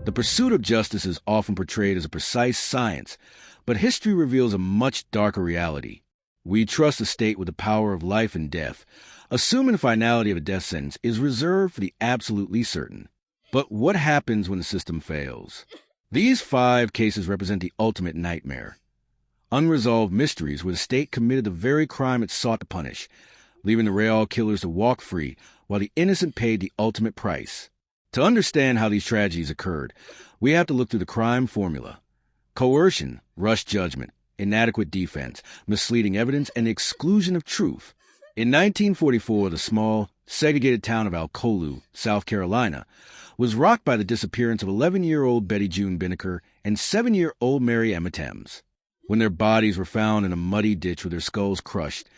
The pursuit of justice is often portrayed as a precise science, but history reveals a much darker reality. We trust the state with the power of life and death, assuming the finality of a death sentence is reserved for the absolutely certain. But what happens when the system fails? These 5 cases represent the ultimate nightmare. Unresolved mysteries where the state committed the very crime it sought to punish, leaving the real killers to walk free while the innocent paid the ultimate price. To understand how these tragedies occurred, we have to look through the crime formula. Coercion, rushed judgment, inadequate defense, misleading evidence, and the exclusion of truth. In 1944, the small, segregated town of Alcolu, South Carolina, was rocked by the disappearance of 11-year-old Betty June Binnicker and 7-year-old Mary Emma Thames. When their bodies were found in a muddy ditch with their skulls crushed,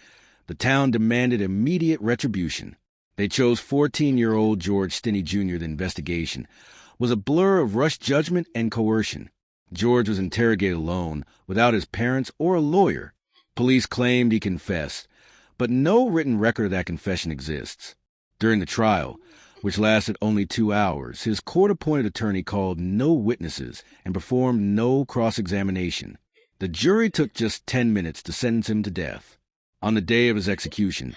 the town demanded immediate retribution. They chose 14-year-old George Stinney Jr. The investigation was a blur of rushed judgment and coercion. George was interrogated alone, without his parents or a lawyer. Police claimed he confessed, but no written record of that confession exists. During the trial, which lasted only 2 hours, his court-appointed attorney called no witnesses and performed no cross-examination. The jury took just 10 minutes to sentence him to death. On the day of his execution,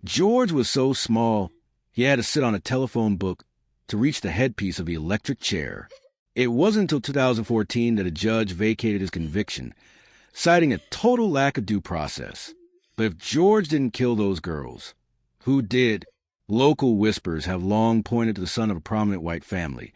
George was so small he had to sit on a telephone book to reach the headpiece of the electric chair. It wasn't until 2014 that a judge vacated his conviction, citing a total lack of due process. But if George didn't kill those girls, who did? Local whispers have long pointed to the son of a prominent white family,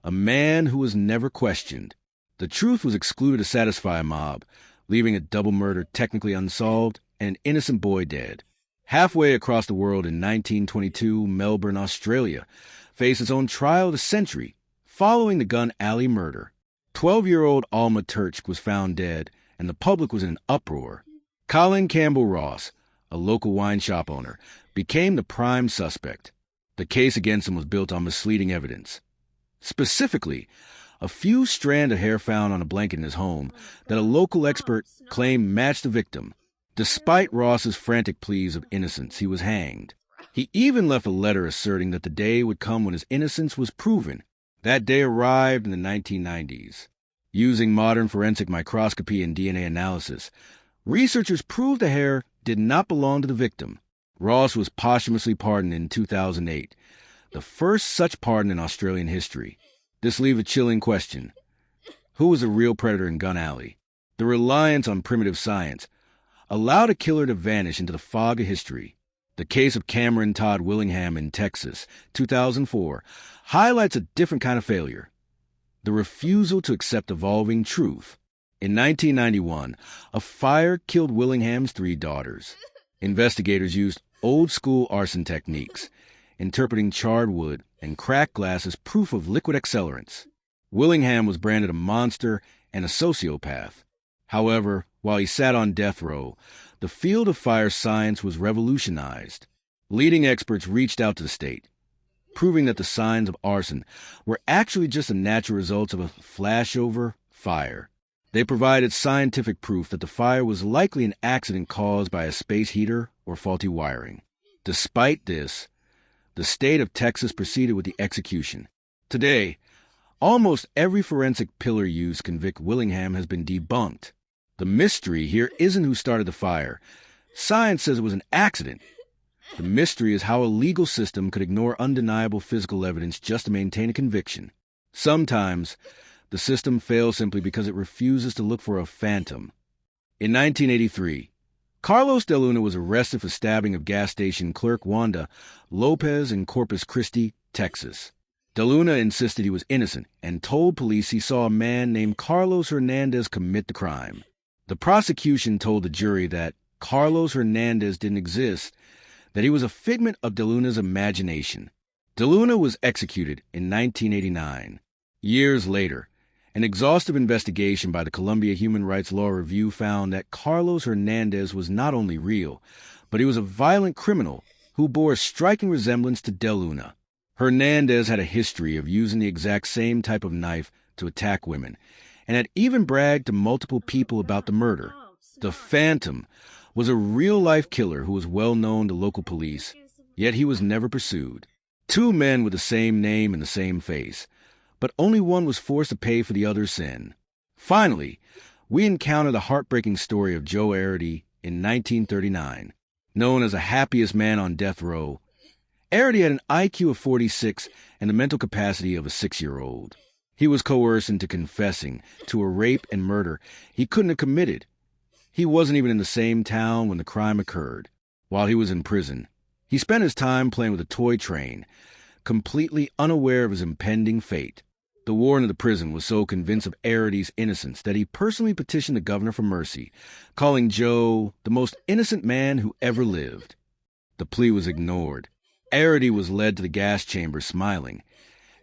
a man who was never questioned. The truth was excluded to satisfy a mob, leaving a double murder technically unsolved and an innocent boy dead. Halfway across the world in 1922, Melbourne, Australia, faced its own trial of the century, following the Gun Alley murder. 12-year-old Alma Turch was found dead, and the public was in an uproar. Colin Campbell Ross, a local wine shop owner, became the prime suspect. The case against him was built on misleading evidence. Specifically, a few strands of hair found on a blanket in his home that a local expert claimed matched the victim. Despite Ross's frantic pleas of innocence, he was hanged. He even left a letter asserting that the day would come when his innocence was proven. That day arrived in the 1990s. Using modern forensic microscopy and DNA analysis, researchers proved the hair did not belong to the victim. Ross was posthumously pardoned in 2008, the first such pardon in Australian history. This leaves a chilling question. Who was the real predator in Gun Alley? The reliance on primitive science allowed a killer to vanish into the fog of history. The case of Cameron Todd Willingham in Texas, 2004, highlights a different kind of failure: the refusal to accept evolving truth. In 1991, a fire killed Willingham's 3 daughters. Investigators used old-school arson techniques, interpreting charred wood and cracked glass as proof of liquid accelerants. Willingham was branded a monster and a sociopath. However, while he sat on death row, the field of fire science was revolutionized. Leading experts reached out to the state, proving that the signs of arson were actually just the natural results of a flashover fire. They provided scientific proof that the fire was likely an accident caused by a space heater or faulty wiring. Despite this, the state of Texas proceeded with the execution. Today, almost every forensic pillar used to convict Willingham has been debunked. The mystery here isn't who started the fire. Science says it was an accident. The mystery is how a legal system could ignore undeniable physical evidence just to maintain a conviction. Sometimes, the system fails simply because it refuses to look for a phantom. In 1983, Carlos DeLuna was arrested for stabbing of gas station clerk Wanda Lopez in Corpus Christi, Texas. DeLuna insisted he was innocent and told police he saw a man named Carlos Hernandez commit the crime. The prosecution told the jury that Carlos Hernandez didn't exist, that he was a figment of DeLuna's imagination. DeLuna was executed in 1989. Years later, an exhaustive investigation by the Columbia Human Rights Law Review found that Carlos Hernandez was not only real, but he was a violent criminal who bore a striking resemblance to DeLuna. Hernandez had a history of using the exact same type of knife to attack women, and had even bragged to multiple people about the murder. The Phantom was a real-life killer who was well known to local police, yet he was never pursued. 2 men with the same name and the same face, but only one was forced to pay for the other's sin. Finally, we encounter the heartbreaking story of Joe Arity in 1939. Known as the happiest man on death row, Arity had an IQ of 46 and the mental capacity of a 6-year-old. He was coerced into confessing to a rape and murder he couldn't have committed. He wasn't even in the same town when the crime occurred. While he was in prison, he spent his time playing with a toy train, completely unaware of his impending fate. The warden of the prison was so convinced of Arity's innocence that he personally petitioned the governor for mercy, calling Joe the most innocent man who ever lived. The plea was ignored. Arity was led to the gas chamber smiling,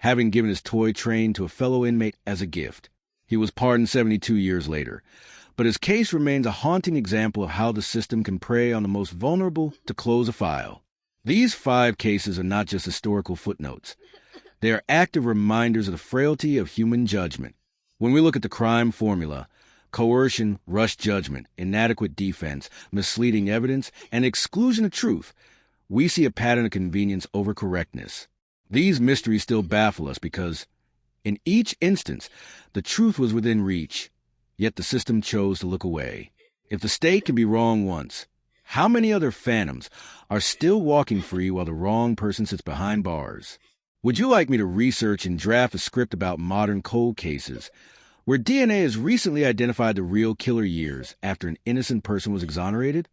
having given his toy train to a fellow inmate as a gift. He was pardoned 72 years later, but his case remains a haunting example of how the system can prey on the most vulnerable to close a file. These 5 cases are not just historical footnotes. They are active reminders of the frailty of human judgment. When we look at the crime formula, coercion, rushed judgment, inadequate defense, misleading evidence, and exclusion of truth, we see a pattern of convenience over correctness. These mysteries still baffle us because, in each instance, the truth was within reach, yet the system chose to look away. If the state can be wrong once, how many other phantoms are still walking free while the wrong person sits behind bars? Would you like me to research and draft a script about modern cold cases, where DNA has recently identified the real killer years after an innocent person was exonerated?